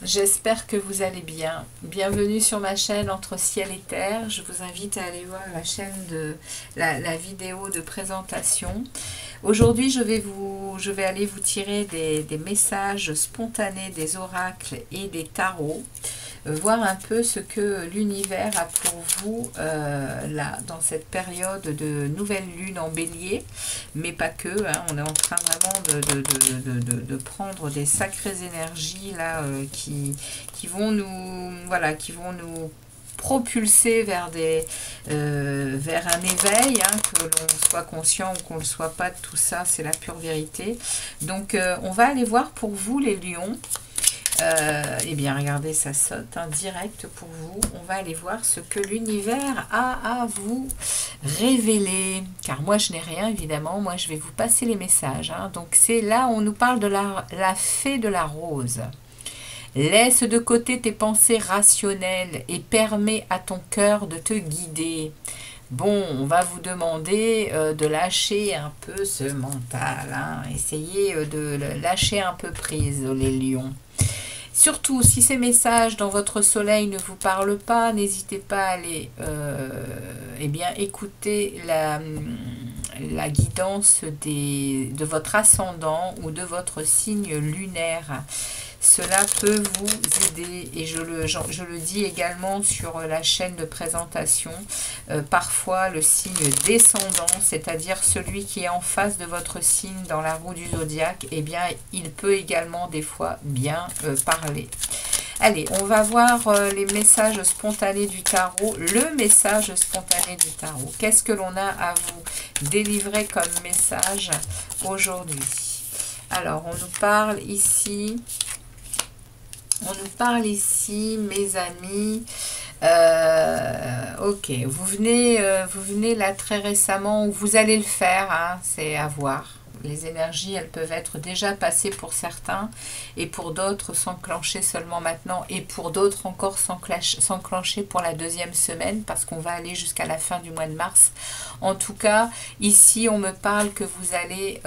J'espère que vous allez bien. Bienvenue sur ma chaîne Entre Ciel et Terre. Je vous invite à aller voir la chaîne de la vidéo de présentation. Aujourd'hui, je vais aller vous tirer des messages spontanés des oracles et des tarots. Voir un peu ce que l'univers a pour vous là, dans cette période de nouvelle lune en bélier, mais pas que, hein, on est en train vraiment de prendre des sacrées énergies là qui vont nous, voilà, qui vont nous propulser vers vers un éveil, hein, que l'on soit conscient ou qu'on ne le soit pas de tout ça, c'est la pure vérité. Donc on va aller voir pour vous les lions. Eh bien, regardez, ça saute, hein, direct pour vous. On va aller voir ce que l'univers a à vous révéler. Car moi, je n'ai rien, évidemment. Moi, je vais vous passer les messages. Hein. Donc, c'est là où on nous parle de la fée de la rose. Laisse de côté tes pensées rationnelles et permets à ton cœur de te guider. Bon, on va vous demander de lâcher un peu ce mental. Hein. Essayez de lâcher un peu prise, les lions. Surtout, si ces messages dans votre soleil ne vous parlent pas, n'hésitez pas à aller eh bien, écouter la guidance de votre ascendant ou de votre signe lunaire. Cela peut vous aider et je le dis également sur la chaîne de présentation. Parfois, le signe descendant, c'est-à-dire celui qui est en face de votre signe dans la roue du zodiaque, eh bien, il peut également des fois bien parler. Allez, on va voir les messages spontanés du tarot. Le message spontané du tarot. Qu'est-ce que l'on a à vous délivrer comme message aujourd'hui? Alors, on nous parle ici... mes amis. Ok, vous venez là très récemment, ou vous allez le faire, hein, c'est à voir. Les énergies, elles peuvent être déjà passées pour certains, et pour d'autres s'enclencher seulement maintenant, et pour d'autres encore s'enclencher pour la deuxième semaine, parce qu'on va aller jusqu'à la fin du mois de mars. En tout cas, ici, on me parle que vous allez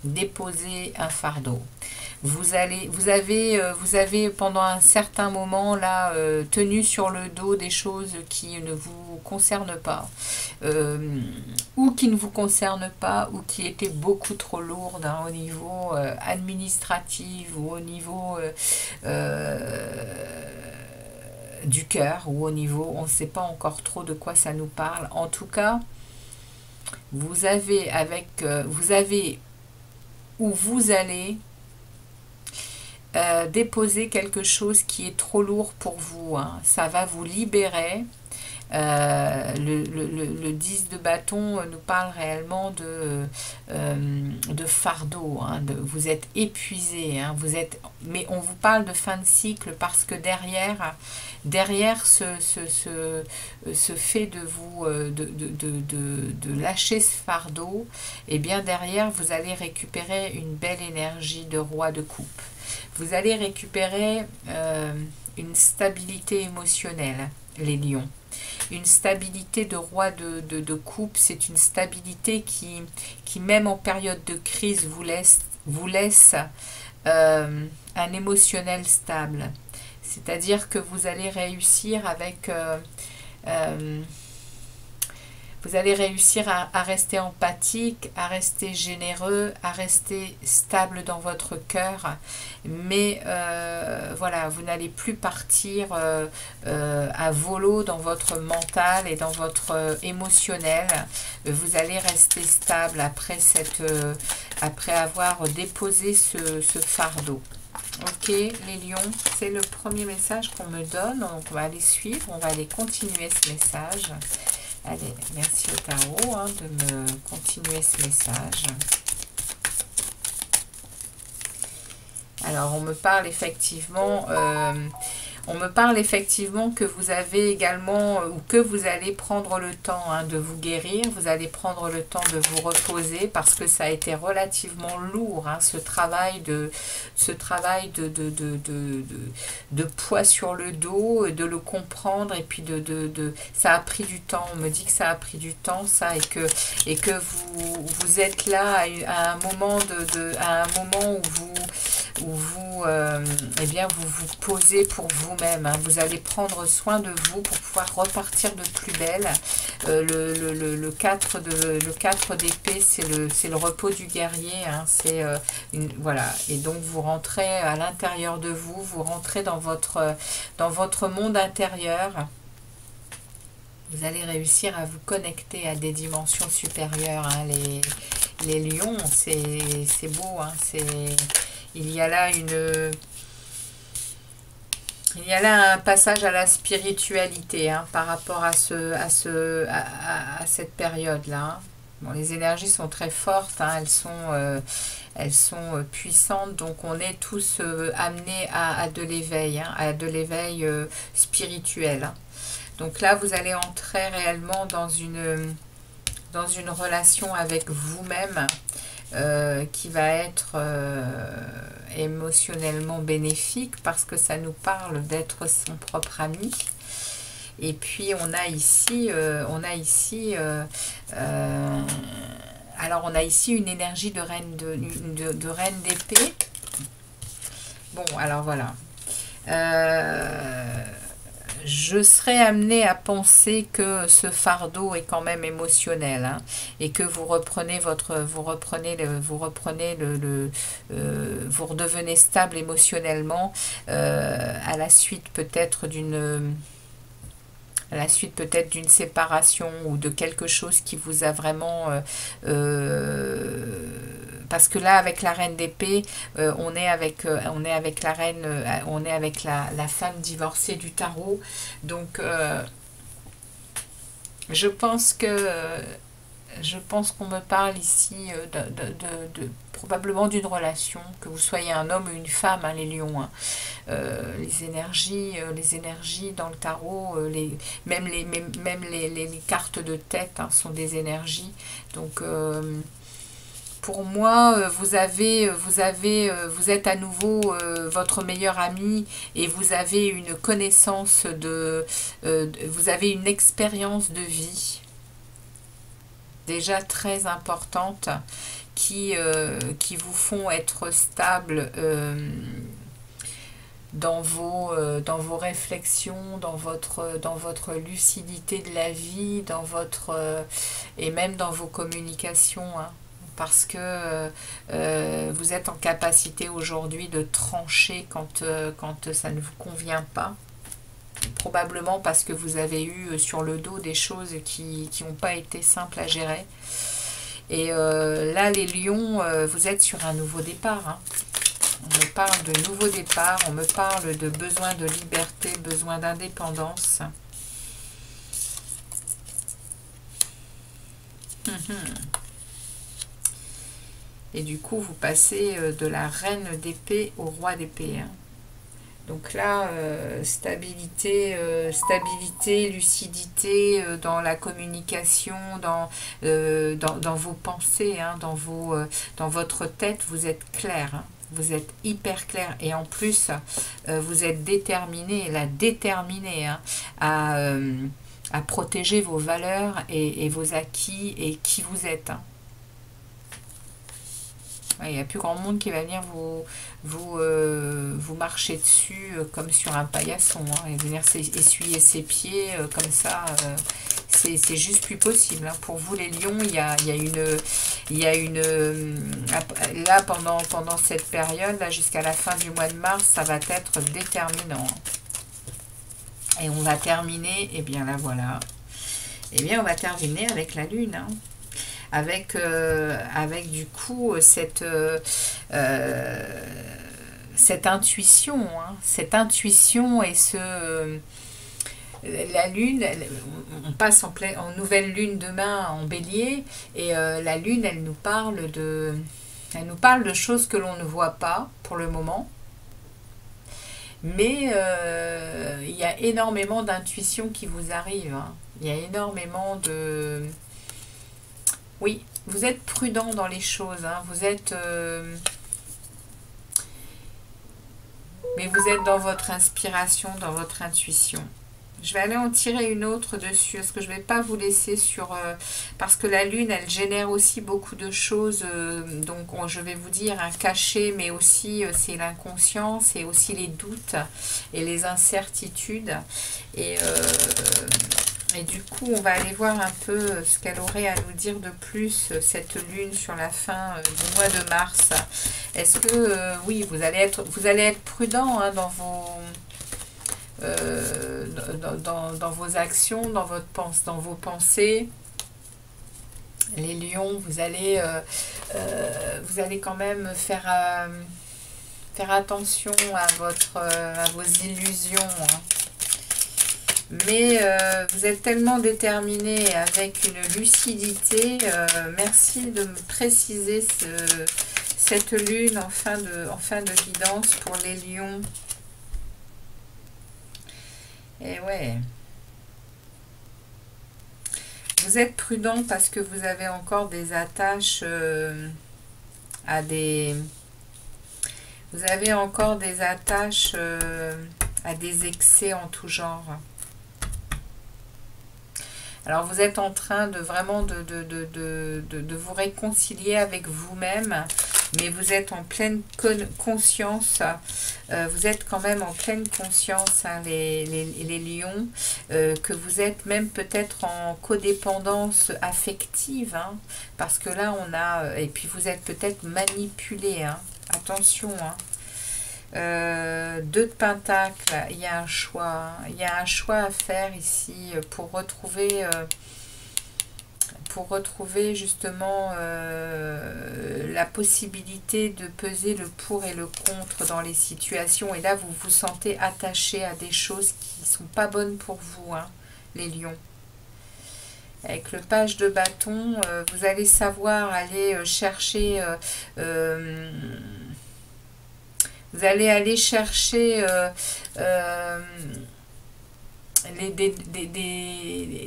déposer un fardeau. Vous avez pendant un certain moment là tenu sur le dos des choses qui ne vous concernent pas, ou qui ne vous concernent pas, ou qui étaient beaucoup trop lourdes, hein, au niveau administratif ou au niveau du cœur, ou au niveau, on ne sait pas encore trop de quoi ça nous parle. En tout cas, vous avez ou vous allez déposer quelque chose qui est trop lourd pour vous. Hein. Ça va vous libérer. Le 10 de bâton nous parle réellement de fardeau. Hein, vous êtes épuisé. Hein, mais on vous parle de fin de cycle parce que derrière ce fait de vous de lâcher ce fardeau, et bien derrière vous allez récupérer une belle énergie de roi de coupe. Vous allez récupérer une stabilité émotionnelle, les lions. Une stabilité de roi de coupe, c'est une stabilité qui même en période de crise vous laisse un émotionnel stable. C'est-à-dire que vous allez réussir avec... vous allez réussir à rester empathique, à rester généreux, à rester stable dans votre cœur. Mais voilà, vous n'allez plus partir à volo dans votre mental et dans votre émotionnel. Vous allez rester stable après avoir déposé ce fardeau. Ok, les lions, c'est le premier message qu'on me donne. Donc on va aller suivre, on va aller continuer ce message. Allez, merci au tarot, hein, de me continuer ce message. Alors, on me parle effectivement que vous avez également, ou que vous allez prendre le temps, hein, de vous guérir, vous allez prendre le temps de vous reposer parce que ça a été relativement lourd, hein, ce travail de poids sur le dos, de le comprendre, et puis ça a pris du temps. On me dit que ça a pris du temps, ça, et que vous êtes là à un moment où où vous, eh bien, vous vous posez pour vous-même. Hein. Vous allez prendre soin de vous pour pouvoir repartir de plus belle. Le 4 d'épée, c'est le repos du guerrier. Hein. Voilà. Et donc, vous rentrez à l'intérieur de vous, vous rentrez dans votre monde intérieur. Vous allez réussir à vous connecter à des dimensions supérieures. Hein. Les lions, c'est beau. Hein. Il y a là un passage à la spiritualité, hein, par rapport à cette période-là. Hein. Bon, les énergies sont très fortes, hein, elles sont puissantes, donc on est tous amenés à de l'éveil, hein, à de l'éveil spirituel. Hein. Donc là, vous allez entrer réellement dans une relation avec vous-même qui va être émotionnellement bénéfique parce que ça nous parle d'être son propre ami. Et puis on a ici une énergie de reine d'épée. Bon, alors voilà. Je serais amenée à penser que ce fardeau est quand même émotionnel, hein, et que vous redevenez stable émotionnellement à la suite peut-être d'une séparation ou de quelque chose qui vous a vraiment parce que là avec la reine d'épée on est avec la reine, on est avec la femme divorcée du tarot, donc je pense qu'on me parle ici probablement d'une relation, que vous soyez un homme ou une femme, hein, les lions. Hein. Les énergies dans le tarot, même les cartes de tête, hein, sont des énergies. Donc pour moi, vous êtes à nouveau votre meilleur ami et vous avez une connaissance vous avez une expérience de vie déjà très importante qui vous font être stable dans vos réflexions, dans votre lucidité de la vie, et même dans vos communications, hein, parce que vous êtes en capacité aujourd'hui de trancher quand ça ne vous convient pas. Probablement parce que vous avez eu sur le dos des choses qui n'ont pas été simples à gérer. Et là, les lions, vous êtes sur un nouveau départ. Hein. On me parle de nouveau départ, on me parle de besoin de liberté, besoin d'indépendance. Et du coup, vous passez de la reine d'épée au roi d'épée. Hein. Donc là, stabilité, lucidité dans la communication, dans vos pensées, hein, dans votre tête, vous êtes clair. Hein. Vous êtes hyper clair. Et en plus, vous êtes déterminé hein, à protéger vos valeurs et vos acquis et qui vous êtes. Hein. Il n'y a plus grand monde qui va venir vous marcher dessus comme sur un paillasson, hein, et venir essuyer ses pieds comme ça. C'est juste plus possible. Hein. Pour vous les lions, il y a là pendant cette période, là, jusqu'à la fin du mois de mars, ça va être déterminant. Et on va terminer, et bien là voilà. Et bien on va terminer avec la lune. Hein. Avec du coup cette intuition, hein, cette intuition et la lune, on passe en nouvelle lune demain en bélier, et la lune, elle nous parle de choses que l'on ne voit pas pour le moment, mais il y a énormément d'intuition qui vous arrive, hein. Il y a énormément de... Oui, vous êtes prudent dans les choses, hein. Vous êtes... mais vous êtes dans votre inspiration, dans votre intuition. Je vais aller en tirer une autre dessus, parce que je ne vais pas vous laisser sur... parce que la lune, elle génère aussi beaucoup de choses. Donc, je vais vous dire un cachet, mais aussi c'est l'inconscience et aussi les doutes et les incertitudes. Et du coup, on va aller voir un peu ce qu'elle aurait à nous dire de plus, cette lune, sur la fin du mois de mars. Est-ce que, oui, vous allez être prudent hein, dans vos... dans vos actions, dans vos pensées. Les lions, vous allez quand même faire attention à vos illusions. Hein. Mais vous êtes tellement déterminé avec une lucidité. Merci de me préciser cette lune en fin de guidance pour les lions. Et ouais. Vous êtes prudent parce que vous avez encore des attaches à des... Vous avez encore des attaches à des excès en tout genre. Alors vous êtes en train de vraiment de vous réconcilier avec vous-même, mais vous êtes en pleine conscience, vous êtes quand même en pleine conscience, hein, les lions, que vous êtes même peut-être en codépendance affective, hein, parce que là on a, et puis vous êtes peut-être manipulé, hein, attention, hein. 2 de pentacles, il y a un choix, il y a un choix à faire ici pour retrouver justement la possibilité de peser le pour et le contre dans les situations. Et là, vous vous sentez attaché à des choses qui ne sont pas bonnes pour vous, hein, les lions. Avec le page de bâton, vous allez savoir aller chercher... vous allez aller chercher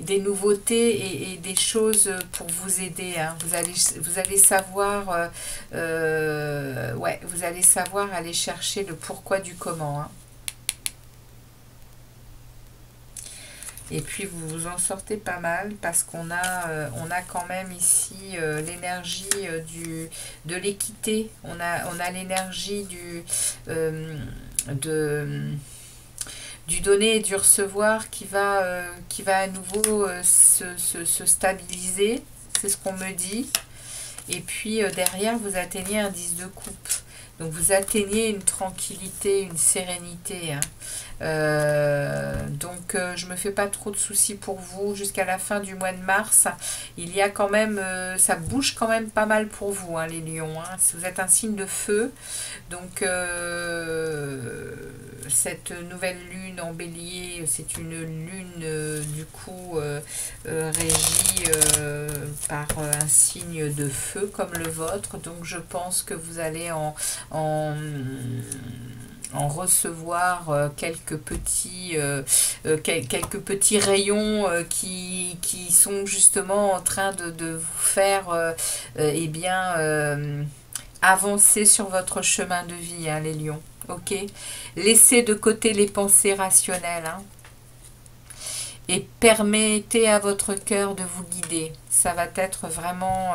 des nouveautés et des choses pour vous aider. Hein. Vous allez savoir, ouais, vous allez savoir aller chercher le pourquoi du comment. Hein. Et puis vous vous en sortez pas mal parce qu'on a quand même ici l'énergie de l'équité. On a l'énergie du donner et du recevoir qui va à nouveau se stabiliser. C'est ce qu'on me dit. Et puis derrière, vous atteignez un 10 de coupe. Donc vous atteignez une tranquillité, une sérénité. Hein. Donc je me fais pas trop de soucis pour vous jusqu'à la fin du mois de mars. Il y a quand même, ça bouge quand même pas mal pour vous, hein, les lions. Hein. Vous êtes un signe de feu. Donc cette nouvelle lune en bélier, c'est une lune du coup régie par un signe de feu comme le vôtre. Donc je pense que vous allez en recevoir quelques petits rayons qui sont justement en train de vous faire eh bien avancer sur votre chemin de vie, hein, les lions. Ok, laissez de côté les pensées rationnelles, hein, et permettez à votre cœur de vous guider. Ça va être vraiment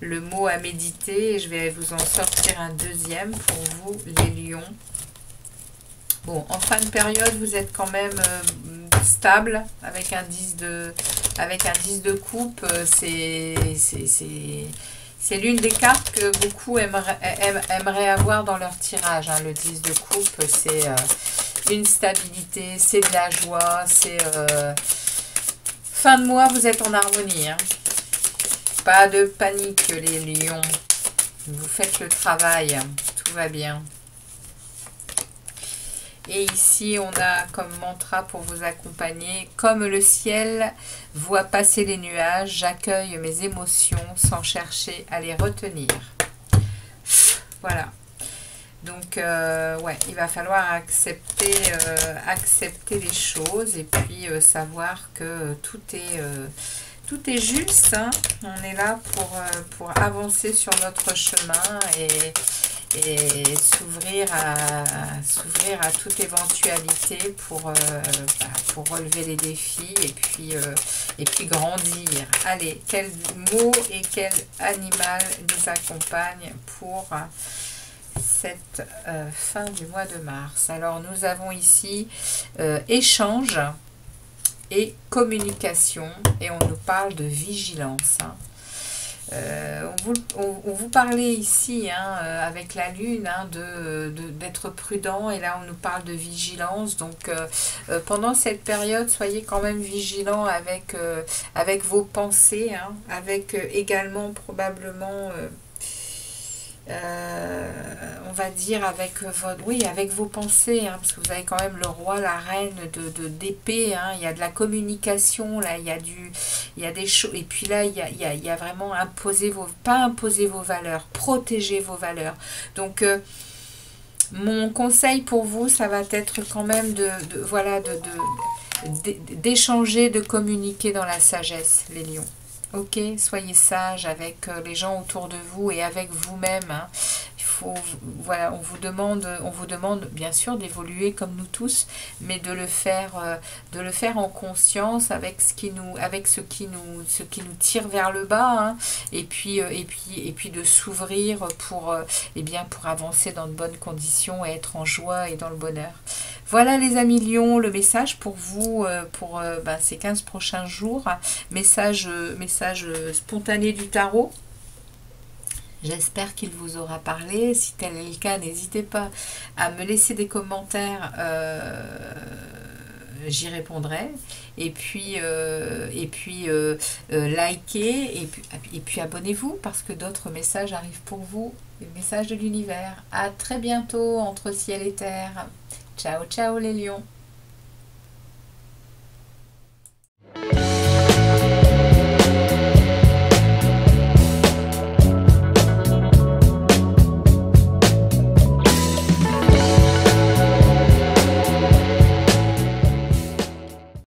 le mot à méditer. Je vais vous en sortir un deuxième pour vous, les lions. Bon, en fin de période, vous êtes quand même stable avec un 10 de coupe. C'est l'une des cartes que beaucoup aimeraient avoir dans leur tirage. Hein. Le 10 de coupe, c'est une stabilité, c'est de la joie, c'est... fin de mois, vous êtes en harmonie. Hein. Pas de panique, les lions. Vous faites le travail. Tout va bien. Et ici, on a comme mantra pour vous accompagner. Comme le ciel voit passer les nuages, j'accueille mes émotions sans chercher à les retenir. Voilà. Donc, ouais, il va falloir accepter les choses et puis savoir que tout est juste. Hein. On est là pour avancer sur notre chemin et s'ouvrir à toute éventualité pour relever les défis et puis grandir. Allez, quel mot et quel animal nous accompagne pour cette fin du mois de mars? Alors nous avons ici échange et communication, et on nous parle de vigilance, hein. On vous parlait ici, hein, avec la lune, hein, d'être prudent, et là on nous parle de vigilance. Donc pendant cette période, soyez quand même vigilants avec vos pensées, hein, avec également probablement on va dire avec vos pensées, hein, parce que vous avez quand même le roi, la reine d'épée, hein, il y a de la communication, là, il y a des choses, et puis là, il y a vraiment pas imposer vos valeurs, protéger vos valeurs. Donc, mon conseil pour vous, ça va être quand même d'échanger, de communiquer dans la sagesse, les lions. Ok, soyez sages avec les gens autour de vous et avec vous-même, hein. Voilà, on vous demande bien sûr d'évoluer comme nous tous, mais de le faire en conscience avec ce qui nous tire vers le bas, hein, et puis de s'ouvrir pour avancer dans de bonnes conditions et être en joie et dans le bonheur. Voilà les amis lions, le message pour vous pour ces 15 prochains jours. Message spontané du tarot. J'espère qu'il vous aura parlé. Si tel est le cas, n'hésitez pas à me laisser des commentaires. J'y répondrai. Et puis likez et puis abonnez-vous, parce que d'autres messages arrivent pour vous. Les messages de l'univers. À très bientôt entre ciel et terre. Ciao, ciao les lions.